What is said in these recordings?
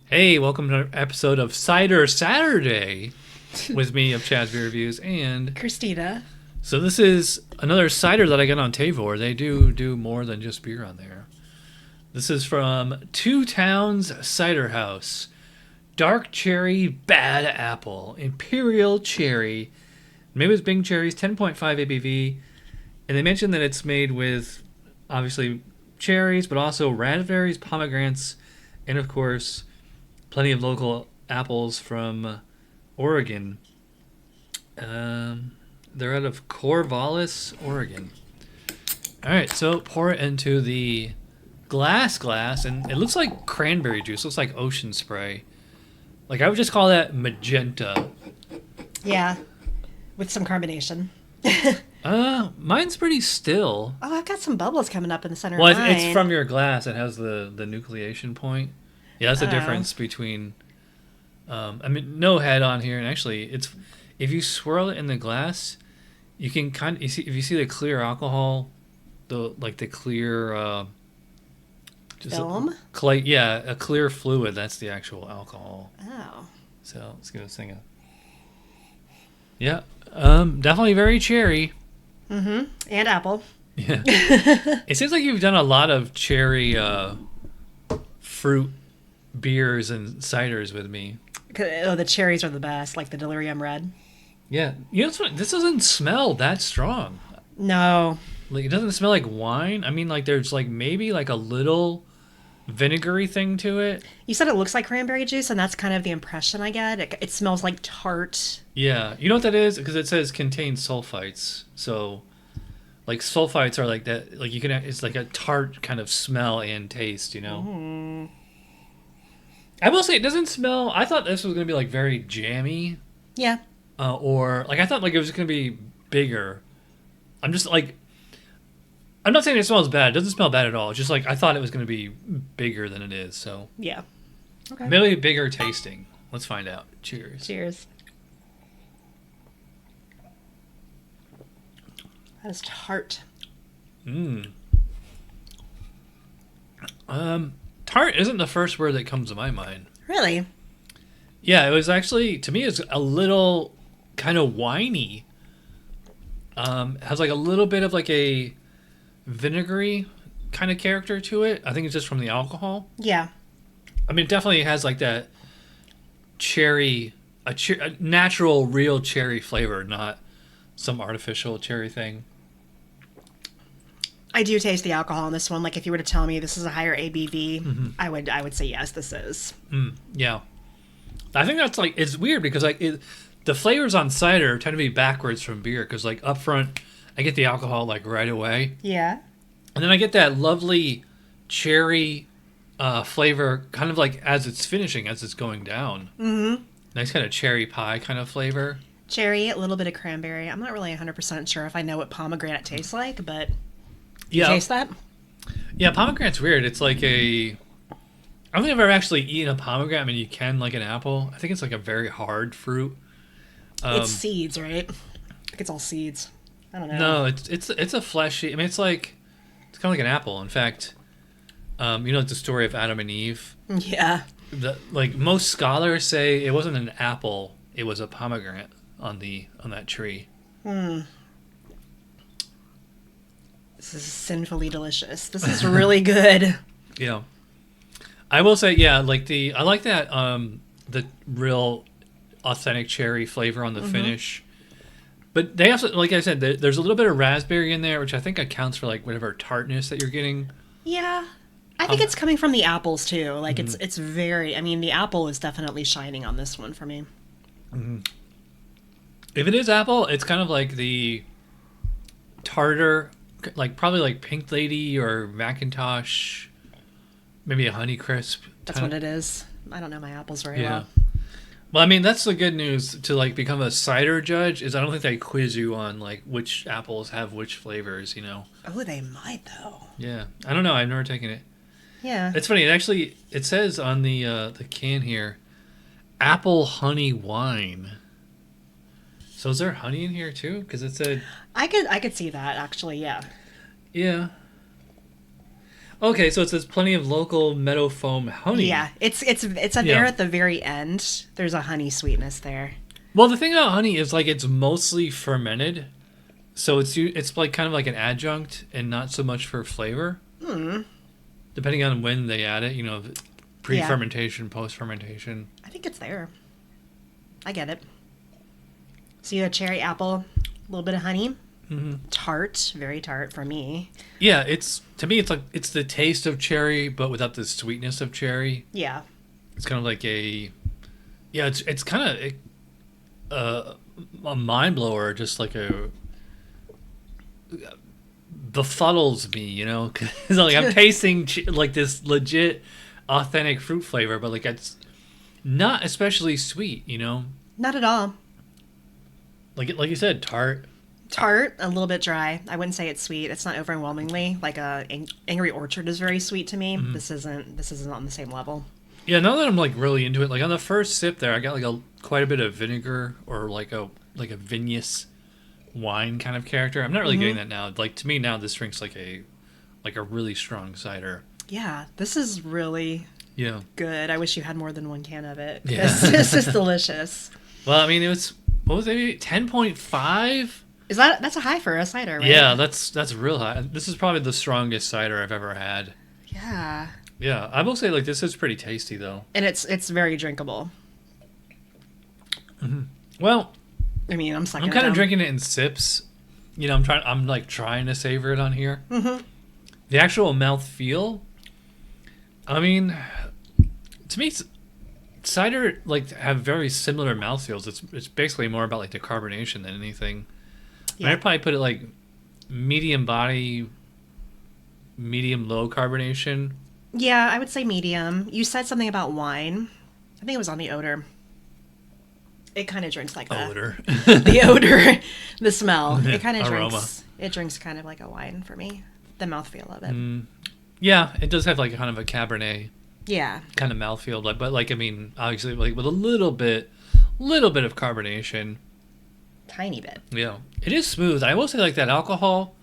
Hey, welcome to an episode of Cider Saturday with me of Chad's Beer Reviews. And Christina. so this is another cider that I got on Tavor. They do more than just beer on there. This is from Towns Ciderhouse. Dark cherry, bad apple, imperial cherry, made with Bing cherries, 10.5 ABV. And they mentioned that it's made with, obviously, cherries, but also raspberries, pomegranates, and of course, plenty of local apples from Oregon. They're out of Corvallis, Oregon. All right, so pour it into the glass, and it looks like cranberry juice. Looks like ocean spray. Like, I would just call that magenta. Yeah, with some carbonation. Mine's pretty still. Oh, I've got some bubbles coming up in the center Well, of mine. it's from your glass. It has the nucleation point. Yeah, that's the difference between. I mean, no head on here, and actually, it's if you swirl it in the glass, you can if you see the clear alcohol, the clear. Film? Clay, yeah, a clear fluid. That's the actual alcohol. Oh. So let's give this thing a. Yeah, definitely very cherry. Mm-hmm. And apple. Yeah. It seems like you've done a lot of cherry fruit beers and ciders with me. Oh, the cherries are the best, like the 𝓕𝓮𝓲𝓷. Yeah. You know what's funny? This doesn't smell that strong. No. Like, it doesn't smell like wine. I mean, like, there's like maybe like a little vinegary thing to it. You said it looks like cranberry juice, and that's kind of the impression I get. It smells like tart. Yeah. You know what that is? Because it says contains sulfites. So, like, sulfites are like that. Like, it's like a tart kind of smell and taste, you know? Mm. I will say it doesn't smell. I thought this was going to be like very jammy. Yeah. Or like I thought like it was going to be bigger. I'm just like, I'm not saying it smells bad. It doesn't smell bad at all. It's just like I thought it was going to be bigger than it is. So Yeah. Okay. maybe bigger tasting. Let's find out. Cheers. Cheers. That is tart. Tart isn't the first word that comes to my mind. Really? Yeah, it was actually, to me, it's a little kind of winey. Has like a little bit of like a vinegary kind of character to it. I think it's just from the alcohol. Yeah. I mean, it definitely has like that cherry, a natural, real cherry flavor, not some artificial cherry thing. I do taste the alcohol in this one. Like, if you were to tell me this is a higher ABV, Mm-hmm. I would say yes, this is. Yeah. I think that's like, it's weird because like the flavors on cider tend to be backwards from beer because like up front, I get the alcohol like right away. Yeah. And then I get that lovely cherry flavor kind of like as it's finishing, as it's going down. Mm-hmm. Nice kind of cherry pie kind of flavor. Cherry, a little bit of cranberry. I'm not really 100% sure if I know what pomegranate tastes like, but Yeah. you taste that? Yeah, pomegranate's weird. It's like a... I don't think I've ever actually eaten a pomegranate. I mean, you can like an apple. I think it's like a very hard fruit. It's seeds, right? I think it's all seeds. I don't know. No, it's a fleshy... I mean, it's kind of like an apple. In fact, you know the story of Adam and Eve? Yeah. Like most scholars say it wasn't an apple, it was a pomegranate on that tree. This is sinfully delicious. This is really good. Yeah. I will say, yeah, like I like that the real authentic cherry flavor on the finish. But they also, like I said, there's a little bit of raspberry in there, which I think accounts for like whatever tartness that you're getting. Yeah. I think it's coming from the apples too. Like it's very, I mean, the apple is definitely shining on this one for me. If it is apple, it's kind of like the tartar, like probably like Pink Lady or Macintosh, maybe a Honeycrisp. That's what it is. I don't know my apples very Yeah. well. Well, I mean, that's the good news to like become a cider judge is I don't think they quiz you on like which apples have which flavors, you know. Oh, they might though. Yeah. I don't know. I've never taken it. Yeah. It's funny. It says on the can here, apple honey wine. So is there honey in here too? Because it said. I could see that actually. Yeah. Yeah. Okay, so it says plenty of local meadowfoam honey. Yeah, it's there at the very end. There's a honey sweetness there. Well, the thing about honey is like it's mostly fermented, so it's like kind of like an adjunct and not so much for flavor. Depending on when they add it, you know, pre-fermentation, post-fermentation. I think it's there. I get it. So you have cherry apple, a little bit of honey, tart, very tart for me. Yeah, to me it's like it's the taste of cherry, but without the sweetness of cherry. Yeah, it's kind of like it's kind of a mind blower, just like befuddles me, you know, because like I'm tasting like this legit, authentic fruit flavor, but like it's not especially sweet, you know. Not at all. Like you said, tart. Tart, a little bit dry. I wouldn't say it's sweet. It's not overwhelmingly like Angry Orchard is very sweet to me. This isn't on the same level. Yeah, now that I'm like really into it, like on the first sip there, I got like quite a bit of vinegar or like a vinous wine kind of character. I'm not really getting that now. Like to me now, this drink's like a really strong cider. Yeah, this is really good. I wish you had more than one can of it. Yeah. This is delicious. Well, I mean, it was, what was it, 10.5? That's a high for a cider, right? Yeah, that's real high. This is probably the strongest cider I've ever had. Yeah. Yeah, I will say like this is pretty tasty though. And it's very drinkable. Well, I mean, I'm kind of drinking it in sips. You know, I'm trying to savor it on here. The actual mouth feel, I mean, to me, cider like have very similar mouthfeels. It's basically more about like the carbonation than anything. Yeah. I'd probably put it like medium body, medium low carbonation. Yeah, I would say medium. You said something about wine. I think it was on the odor. It kind of drinks like that. Odor. The odor, the smell. It kind of Aroma. drinks. It drinks kind of like a wine for me. The mouthfeel of it. Yeah, it does have like kind of a Cabernet. Yeah. Kind of mouthfeel, but like I mean, obviously like with a little bit of carbonation. Tiny bit. Yeah, it is smooth. I will say like that alcohol.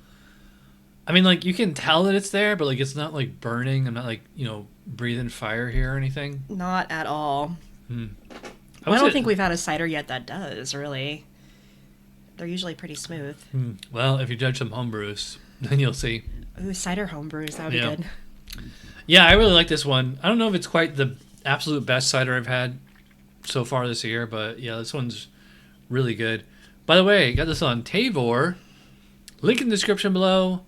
I mean, like you can tell that it's there, but like it's not like burning. I'm not like breathing fire here or anything. Not at all. I don't think we've had a cider yet that does really. They're usually pretty smooth. Well, if you judge some homebrews, then you'll see. Ooh, cider homebrews, that would be good. Yeah, I really like this one. I don't know if it's quite the absolute best cider I've had so far this year, but yeah, this one's really good. By the way, got this on Towns. Link in the description below.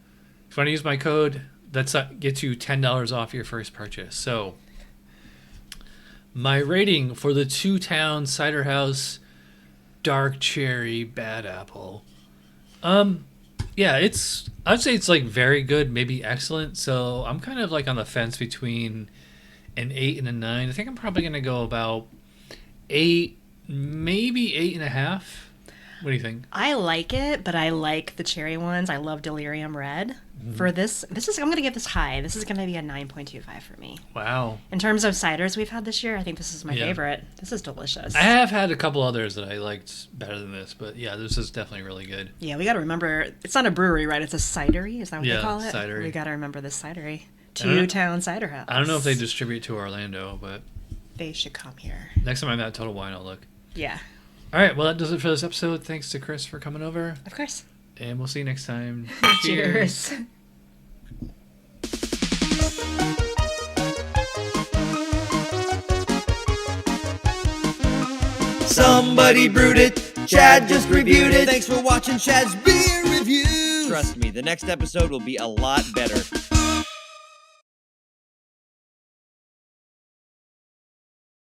If you want to use my code, that gets you $10 off your first purchase. So, my rating for the Towns Ciderhouse Dark Cherry Bad Apple. Yeah, I'd say it's like very good, maybe excellent. So I'm kind of like on the fence between an 8 and a 9. I think I'm probably gonna go about 8, maybe 8.5. What do you think? I like it, but I like the cherry ones. I love Delirium Red. For this is I'm gonna give this high. This is gonna be a 9.25 for me. Wow. In terms of ciders we've had this year, I think this is my favorite. This is delicious. I have had a couple others that I liked better than this, but yeah, this is definitely really good. Yeah, we got to remember it's not a brewery, right? It's a cidery. Is that what they call it? Cidery. We got to remember this cidery. Towns Ciderhouse. I don't know if they distribute to Orlando, but they should come here. Next time I'm at Total Wine, I'll look. Yeah. All right, well that does it for this episode. Thanks to Chris for coming over. Of course. And we'll see you next time. Cheers. Somebody brewed it. Chad just reviewed it. Thanks for watching Chad's Beer Reviews. Trust me, the next episode will be a lot better.